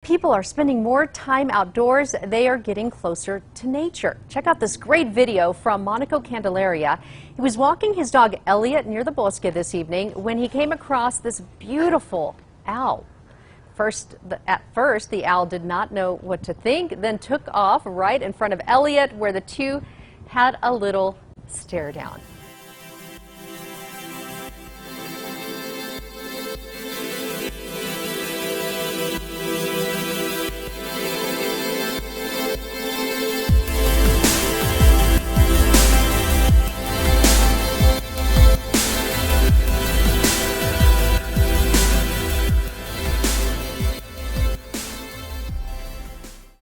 People are spending more time outdoors. They are getting closer to nature. Check out this great video from Monico, Candelaria. He was walking his dog Elliott near the Bosque this evening when he came across this beautiful owl. At first, the owl did not know what to think, then took off right in front of Elliott, where the two had a little stare down.